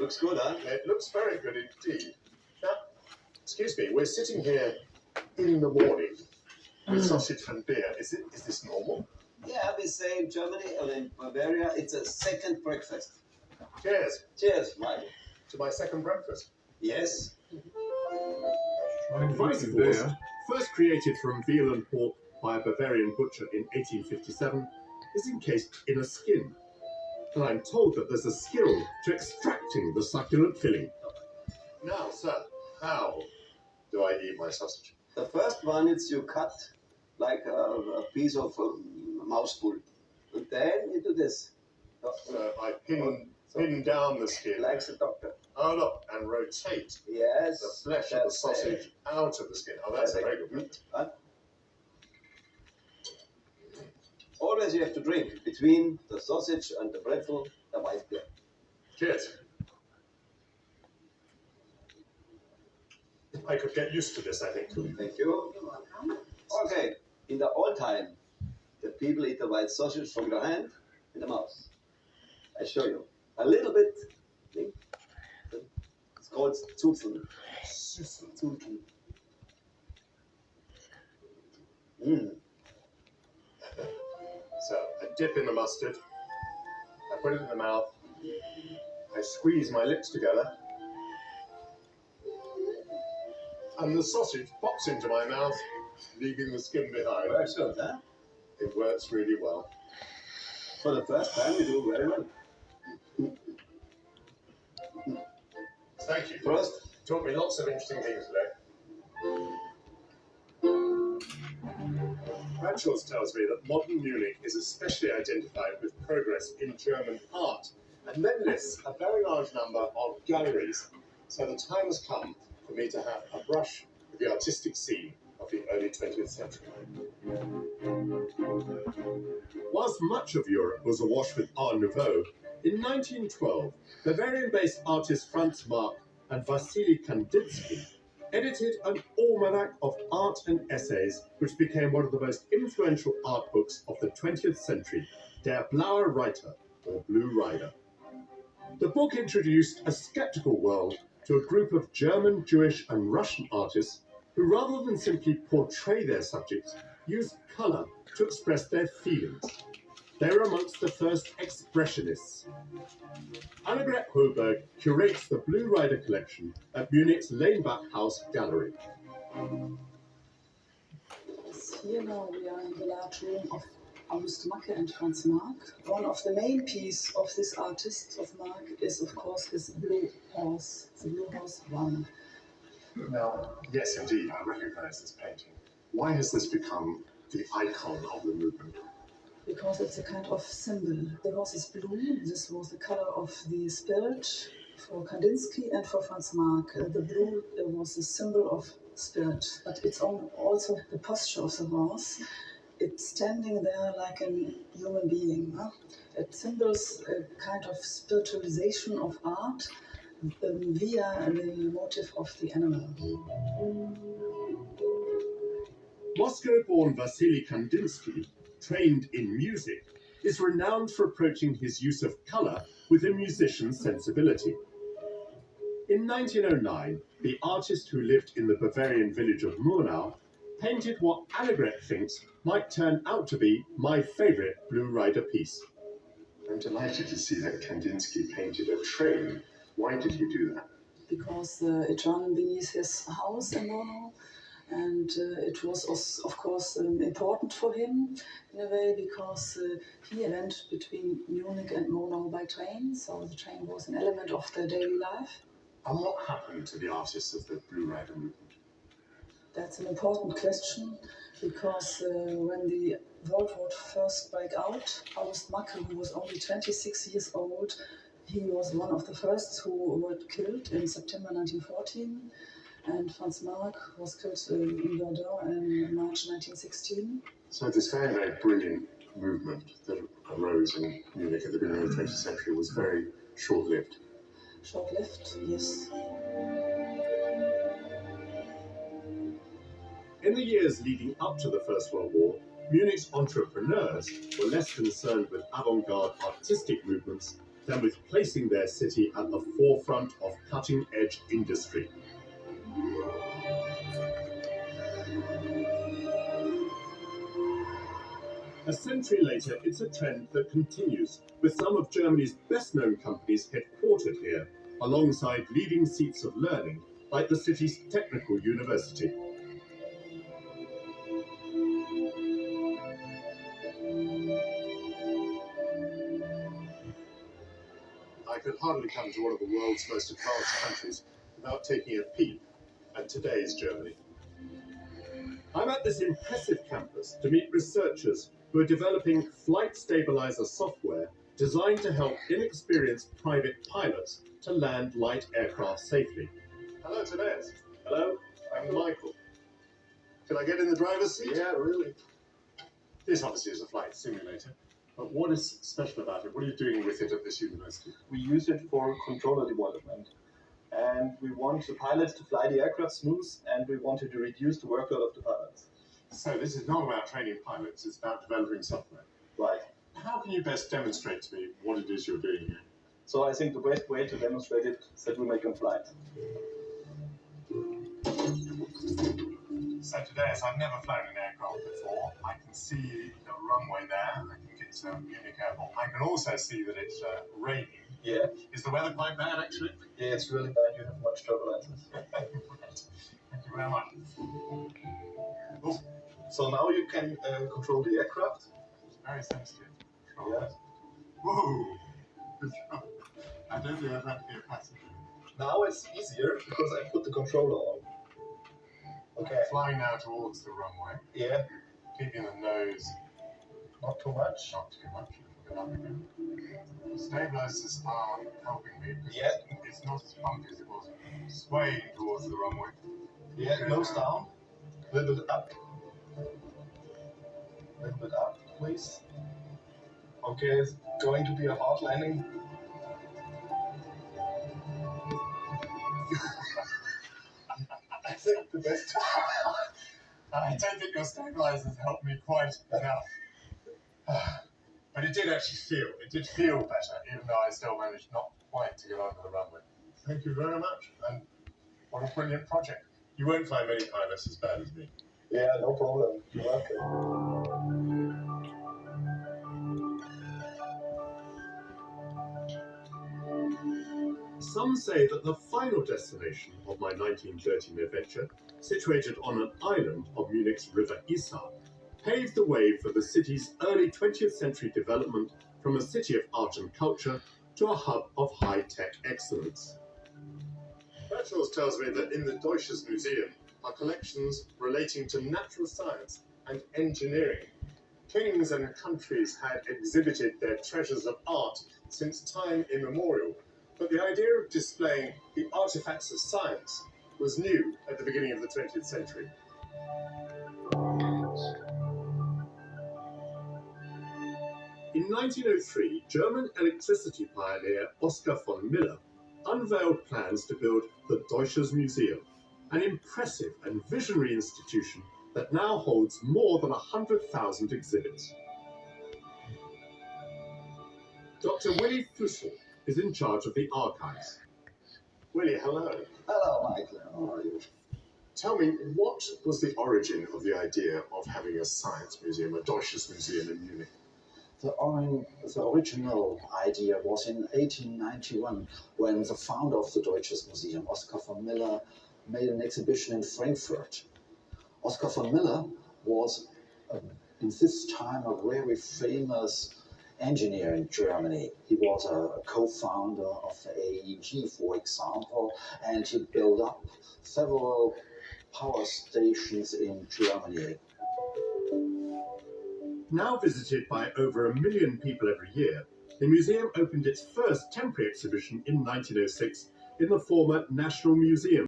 Looks good, huh? It looks very good indeed. Now, excuse me, we're sitting here in the morning with sausage and beer. Is this normal? Yeah, we say in Germany or in Bavaria, it's a second breakfast. Cheers. Cheers, Michael. To my second breakfast. Yes. Weisswurst, first created from veal and pork by a Bavarian butcher in 1857, is encased in a skin. And I'm told that there's a skill to extracting the succulent filling. Now, sir, how do I eat my sausage? The first one is you cut like a piece of mouthful. And then you do this. So I pin down the skin. Like the doctor. Oh, look, and rotate Yes. the flesh of the sausage out of the skin. Oh, that's a very good method. Huh? Always you have to drink between the sausage and the pretzel, the white beer. Cheers. I could get used to this, I think. Thank you. Okay, in the old time, the people eat the white sausage from their hand in the mouth. I show you. A little bit. It's called Zuzeln. Zuzeln. So I dip in the mustard, I put it in the mouth, I squeeze my lips together, and the sausage pops into my mouth, leaving the skin behind. Works good, huh? It works really well. For the first time, you do very well. Thank you. First, Taught me lots of interesting things today. Ranchels tells me that modern Munich is especially identified with progress in German art, and then lists a very large number of galleries. So the time has come for me to have a brush with the artistic scene of the early 20th century. Whilst much of Europe was awash with Art Nouveau, in 1912, Bavarian-based artists Franz Marc and Wassily Kandinsky edited an almanac of art and essays which became one of the most influential art books of the 20th century, Der Blaue Reiter, or Blue Rider. The book introduced a skeptical world to a group of German, Jewish and Russian artists who, rather than simply portray their subjects, used colour to express their feelings. They were amongst the first expressionists. Annegret Hohlberg curates the Blue Rider collection at Munich's Leinbach House Gallery. Here now we are in the large room of August Macke and Franz Marc. One of the main pieces of this artist of Marc is, of course, his Blue Horse, the Blue Horse 1. Now, yes, indeed, I recognise this painting. Why has this become the icon of the movement? Because it's a kind of symbol. The horse is blue. This was the color of the spirit for Kandinsky and for Franz Marc. The blue was a symbol of spirit, but it's also the posture of the horse. It's standing there like a human being. Huh? It symbols a kind of spiritualization of art via the motive of the animal. Moscow-born Wassily Kandinsky, trained in music, is renowned for approaching his use of colour with a musician's sensibility. In 1909, the artist who lived in the Bavarian village of Murnau painted what Annegret thinks might turn out to be my favourite Blue Rider piece. I'm delighted to see that Kandinsky painted a train. Why did he do that? Because it ran beneath his house in Murnau. And it was, of course, important for him in a way because he went between Munich and Murnau by train, so the train was an element of their daily life. And what happened to the artists of the Blue Rider movement? That's an important question because when the World War first broke out, August Macke, who was only 26 years old, he was one of the first who were killed in September 1914. And Franz Marc was killed in Verdun in March 1916. So this very, very brilliant movement that arose in Munich at the beginning of the 20th century was very short-lived. Short-lived, yes. In the years leading up to the First World War, Munich's entrepreneurs were less concerned with avant-garde artistic movements than with placing their city at the forefront of cutting-edge industry. A century later, it's a trend that continues, with some of Germany's best-known companies headquartered here, alongside leading seats of learning, like the city's technical university. I could hardly come to one of the world's most advanced countries without taking a peep at today's Germany. I'm at this impressive campus to meet researchers who are developing flight stabilizer software designed to help inexperienced private pilots to land light aircraft safely. Hello, Tobias. Hello, I'm Michael. Can I get in the driver's seat? Yeah, really. This obviously is a flight simulator. But what is special about it? What are you doing with it at this university? We use it for controller development. And we want the pilots to fly the aircraft smooth, and we wanted to reduce the workload of the pilots. So this is not about training pilots, it's about developing software. Right. How can you best demonstrate to me what it is you're doing here? So I think the best way to demonstrate it is that we make them fly. So today, as I've never flown an aircraft before, I can see the runway there. I think it's Munich Airport. I can also see that it's raining. Yeah. Is the weather quite bad, actually? Yeah, it's really bad. You have much turbulences. Thank you very much. Oh, So now you can control the aircraft. it's very sensitive. Yeah. Whoa! I don't think I've had to be a passenger. Now it's easier because I put the controller on. Okay. I'm flying now towards the runway, Yeah. keeping the nose Not too much. not too much. A little bit up again. The stabilizers are helping me. Because Yeah. It's not as bumpy as it was. Swaying towards the runway. Yeah. Nose down. A little bit up. A little bit up, please. Okay. It's going to be a hard landing. I think the best. I don't think your stabilizers helped me quite enough. But it did feel better, even though I still managed not quite to get onto the runway. Thank you very much, and what a brilliant project. You won't find many pilots as bad as me. Yeah, no problem. You're welcome. Some say that the final destination of my 1913 adventure, situated on an island of Munich's River Isar, paved the way for the city's early 20th century development from a city of art and culture to a hub of high-tech excellence. Bertels tells me that in the Deutsches Museum are collections relating to natural science and engineering. Kings and countries had exhibited their treasures of art since time immemorial, but the idea of displaying the artifacts of science was new at the beginning of the 20th century. In 1903, German electricity pioneer Oskar von Miller unveiled plans to build the Deutsches Museum, an impressive and visionary institution that now holds more than 100,000 exhibits. Dr. Willy Fussel is in charge of the archives. Willy, hello. Hello, Michael. How are you? Tell me, what was the origin of the idea of having a science museum, a Deutsches Museum in Munich? The original idea was in 1891 when the founder of the Deutsches Museum, Oskar von Miller, made an exhibition in Frankfurt. Oskar von Miller was, in this time, a very famous engineer in Germany. He was a co-founder of the AEG, for example, and he built up several power stations in Germany. Now visited by over 1 million people every year, the museum opened its first temporary exhibition in 1906 in the former National Museum